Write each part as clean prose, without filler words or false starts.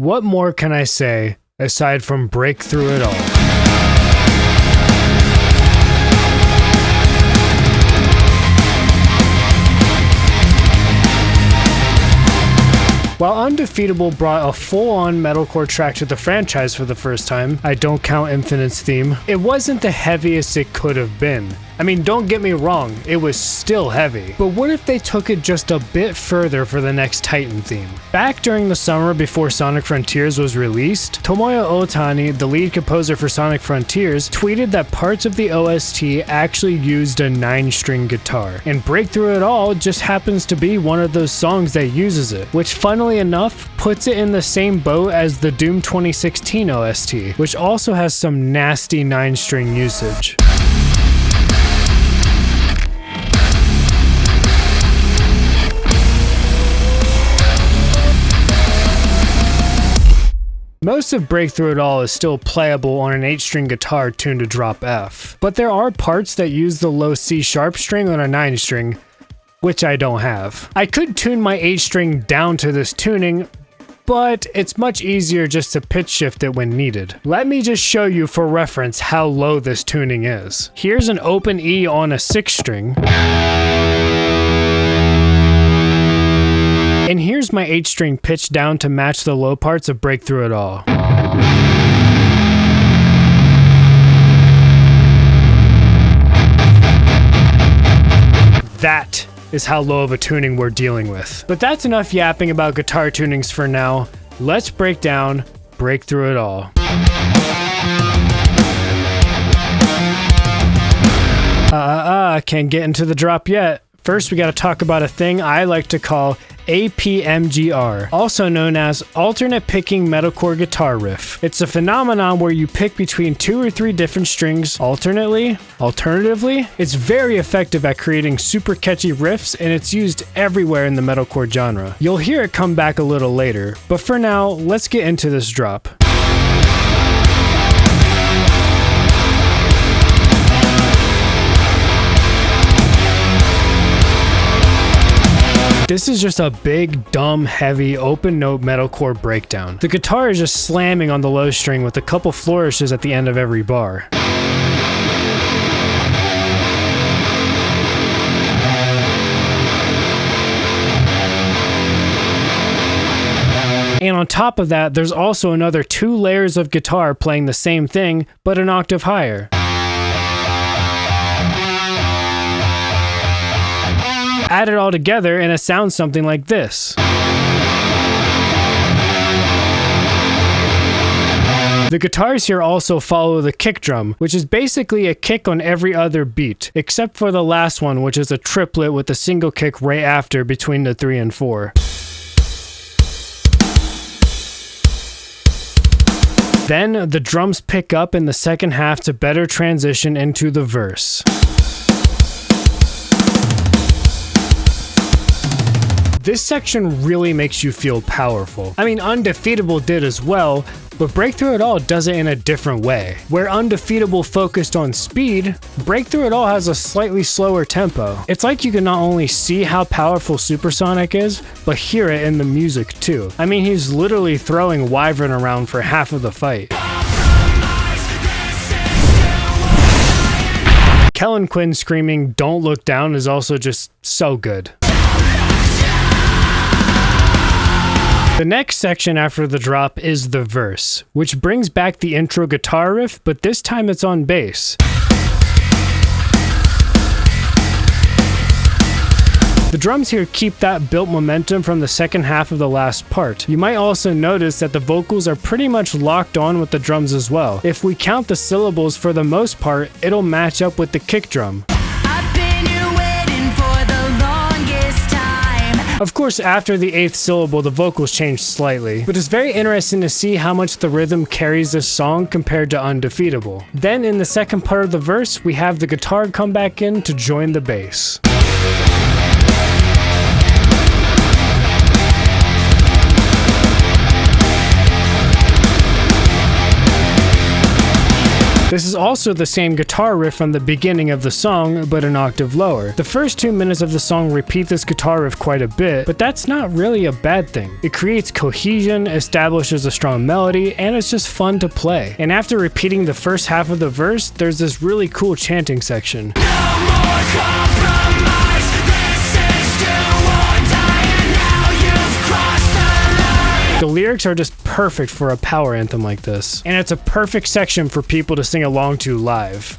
What more can I say aside from break through it all? While Undefeatable brought a full-on metalcore track to the franchise for the first time, I don't count Infinite's theme, it wasn't the heaviest it could have been. I mean, don't get me wrong, it was still heavy. But what if they took it just a bit further for the next Titan theme? Back during the summer before Sonic Frontiers was released, Tomoya Ohtani, the lead composer for Sonic Frontiers, tweeted that parts of the OST actually used a 9-string guitar. And Break Through It All just happens to be one of those songs that uses it, which funnily enough puts it in the same boat as the Doom 2016 OST, which also has some nasty 9-string usage. Most of Break Through It All is still playable on an 8-string guitar tuned to drop F, but there are parts that use the low C sharp string on a 9-string, which I don't have. I could tune my 8-string down to this tuning, but it's much easier just to pitch shift it when needed. Let me just show you for reference how low this tuning is. Here's an open E on a 6-string. And here's my 8-string pitched down to match the low parts of Break Through It All. That is how low of a tuning we're dealing with. But that's enough yapping about guitar tunings for now. Let's break down Break Through It All. Can't get into the drop yet. First, we gotta talk about a thing I like to call APMGR, also known as alternate picking metalcore guitar riff. It's a phenomenon where you pick between 2 or 3 different strings alternatively. It's very effective at creating super catchy riffs, and it's used everywhere in the metalcore genre. You'll hear it come back a little later, but for now, let's get into this drop. This is just a big, dumb, heavy, open note metalcore breakdown. The guitar is just slamming on the low string with a couple flourishes at the end of every bar. And on top of that, there's also another 2 layers of guitar playing the same thing, but an octave higher. Add it all together and it sounds something like this. The guitars here also follow the kick drum, which is basically a kick on every other beat, except for the last one, which is a triplet with a single kick right after between the 3 and 4. Then the drums pick up in the second half to better transition into the verse. This section really makes you feel powerful. I mean, Undefeatable did as well, but Break Through It All does it in a different way. Where Undefeatable focused on speed, Break Through It All has a slightly slower tempo. It's like you can not only see how powerful Supersonic is, but hear it in the music too. I mean, he's literally throwing Wyvern around for half of the fight. Kellen Quinn screaming "Don't Look Down" is also just so good. The next section after the drop is the verse, which brings back the intro guitar riff, but this time it's on bass. The drums here keep that built momentum from the second half of the last part. You might also notice that the vocals are pretty much locked on with the drums as well. If we count the syllables for the most part, it'll match up with the kick drum. Of course, after the 8th syllable, the vocals change slightly, but it's very interesting to see how much the rhythm carries this song compared to Undefeatable. Then in the second part of the verse, we have the guitar come back in to join the bass. This is also the same guitar riff from the beginning of the song, but an octave lower. The first 2 minutes of the song repeat this guitar riff quite a bit, but that's not really a bad thing. It creates cohesion, establishes a strong melody, and it's just fun to play. And after repeating the first half of the verse, there's this really cool chanting section. The lyrics are just perfect for a power anthem like this, and it's a perfect section for people to sing along to live.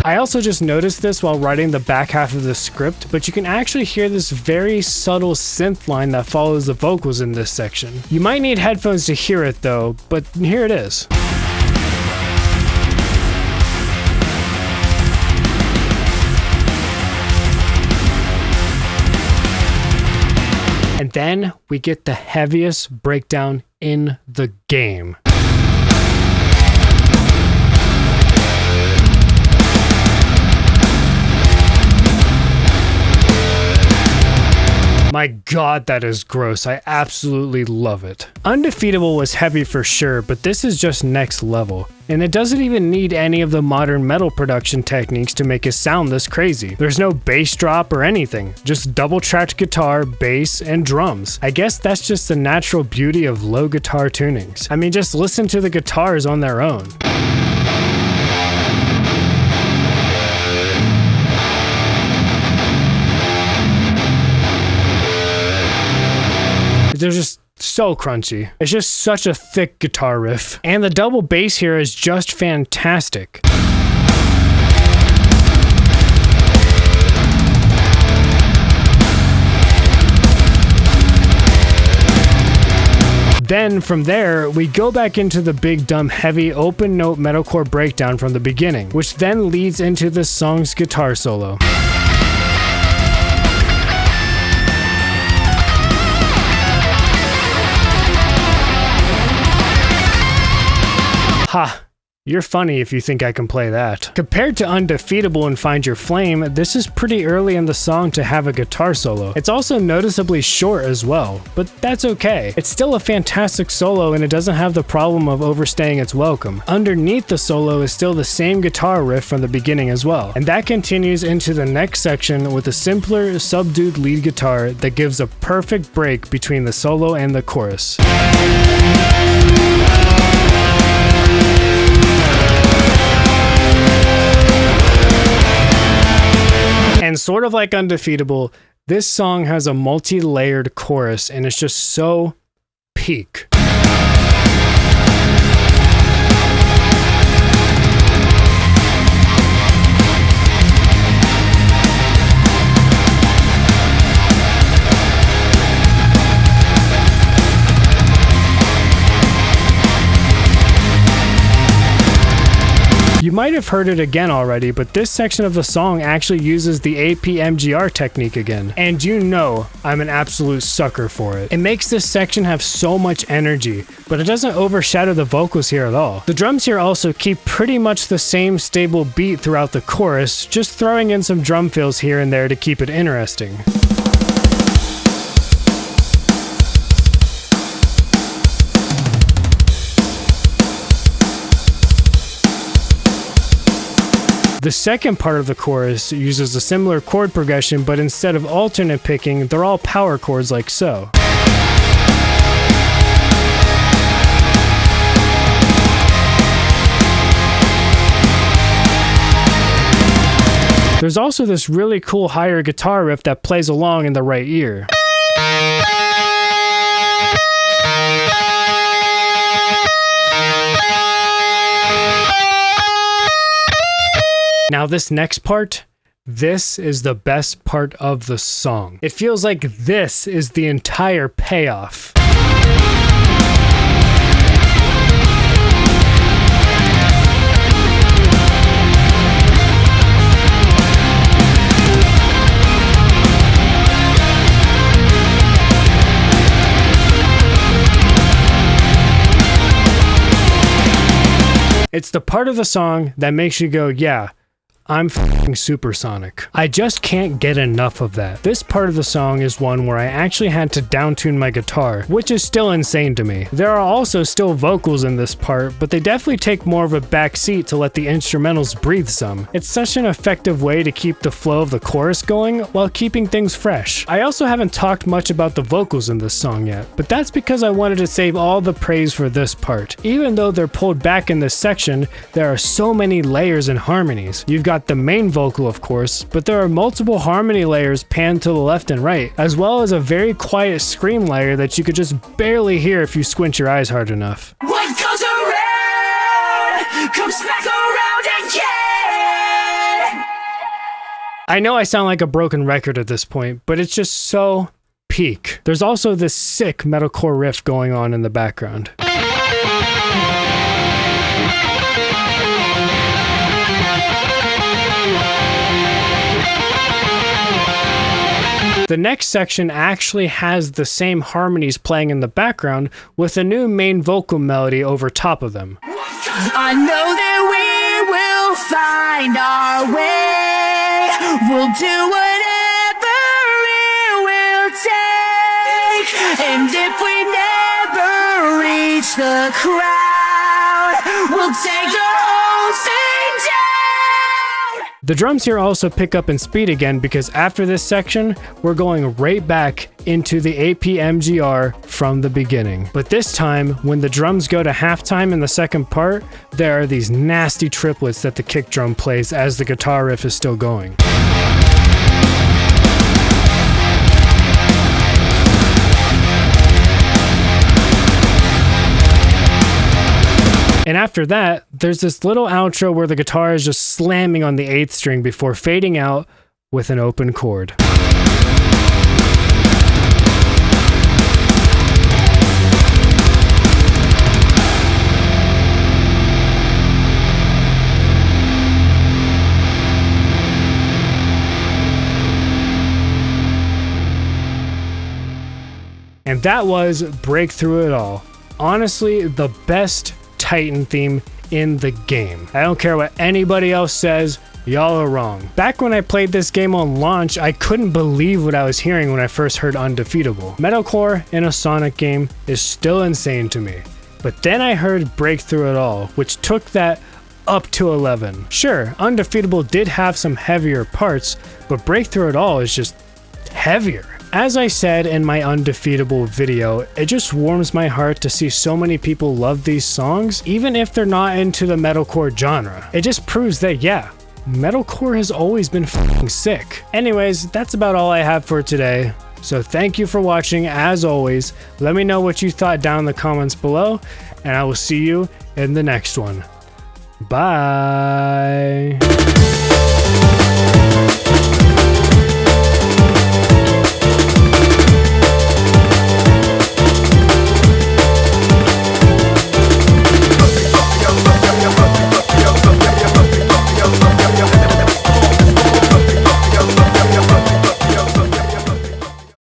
I also just noticed this while writing the back half of the script, but you can actually hear this very subtle synth line that follows the vocals in this section. You might need headphones to hear it though, but here it is. And then we get the heaviest breakdown in the game. My god, that is gross. I absolutely love it. Undefeatable was heavy for sure, but this is just next level. And it doesn't even need any of the modern metal production techniques to make it sound this crazy. There's no bass drop or anything, just double-tracked guitar, bass, and drums. I guess that's just the natural beauty of low guitar tunings. I mean, just listen to the guitars on their own. They're just so crunchy. It's just such a thick guitar riff. And the double bass here is just fantastic. Then from there, we go back into the big dumb heavy open note metalcore breakdown from the beginning, which then leads into the song's guitar solo. Ha! You're funny if you think I can play that. Compared to Undefeatable and Find Your Flame, this is pretty early in the song to have a guitar solo. It's also noticeably short as well, but that's okay. It's still a fantastic solo and it doesn't have the problem of overstaying its welcome. Underneath the solo is still the same guitar riff from the beginning as well, and that continues into the next section with a simpler, subdued lead guitar that gives a perfect break between the solo and the chorus. And sort of like Undefeatable, this song has a multi-layered chorus and it's just so peak. You might have heard it again already, but this section of the song actually uses the APMGR technique again. And you know I'm an absolute sucker for it. It makes this section have so much energy, but it doesn't overshadow the vocals here at all. The drums here also keep pretty much the same stable beat throughout the chorus, just throwing in some drum fills here and there to keep it interesting. The second part of the chorus uses a similar chord progression, but instead of alternate picking, they're all power chords like so. There's also this really cool higher guitar riff that plays along in the right ear. Now this next part, this is the best part of the song. It feels like this is the entire payoff. It's the part of the song that makes you go, yeah, I'm f***ing supersonic. I just can't get enough of that. This part of the song is one where I actually had to downtune my guitar, which is still insane to me. There are also still vocals in this part, but they definitely take more of a back seat to let the instrumentals breathe some. It's such an effective way to keep the flow of the chorus going while keeping things fresh. I also haven't talked much about the vocals in this song yet, but that's because I wanted to save all the praise for this part. Even though they're pulled back in this section, there are so many layers and harmonies. You've got the main vocal, of course, but there are multiple harmony layers panned to the left and right, as well as a very quiet scream layer that you could just barely hear if you squint your eyes hard enough. What goes around comes back around again. I know I sound like a broken record at this point, but it's just so peak. There's also this sick metalcore riff going on in the background. The next section actually has the same harmonies playing in the background with a new main vocal melody over top of them. I know that we will find our way. We'll do whatever it will take. And if we never reach the crowd, we'll take the whole thing down. The drums here also pick up in speed again because after this section, we're going right back into the APMGR from the beginning. But this time, when the drums go to halftime in the second part, there are these nasty triplets that the kick drum plays as the guitar riff is still going. And after that, there's this little outro where the guitar is just slamming on the 8th string before fading out with an open chord. And that was Break Through It All. Honestly, the best Titan theme in the game. I don't care what anybody else says, y'all are wrong. Back when I played this game on launch, I couldn't believe what I was hearing when I first heard Undefeatable. Metalcore in a Sonic game is still insane to me. But then I heard Break Through It All, which took that up to 11. Sure, Undefeatable did have some heavier parts, but Break Through It All is just heavier. As I said in my Undefeatable video, it just warms my heart to see so many people love these songs, even if they're not into the metalcore genre. It just proves that, yeah, metalcore has always been f***ing sick. Anyways, that's about all I have for today. So thank you for watching. As always, let me know what you thought down in the comments below, and I will see you in the next one. Bye.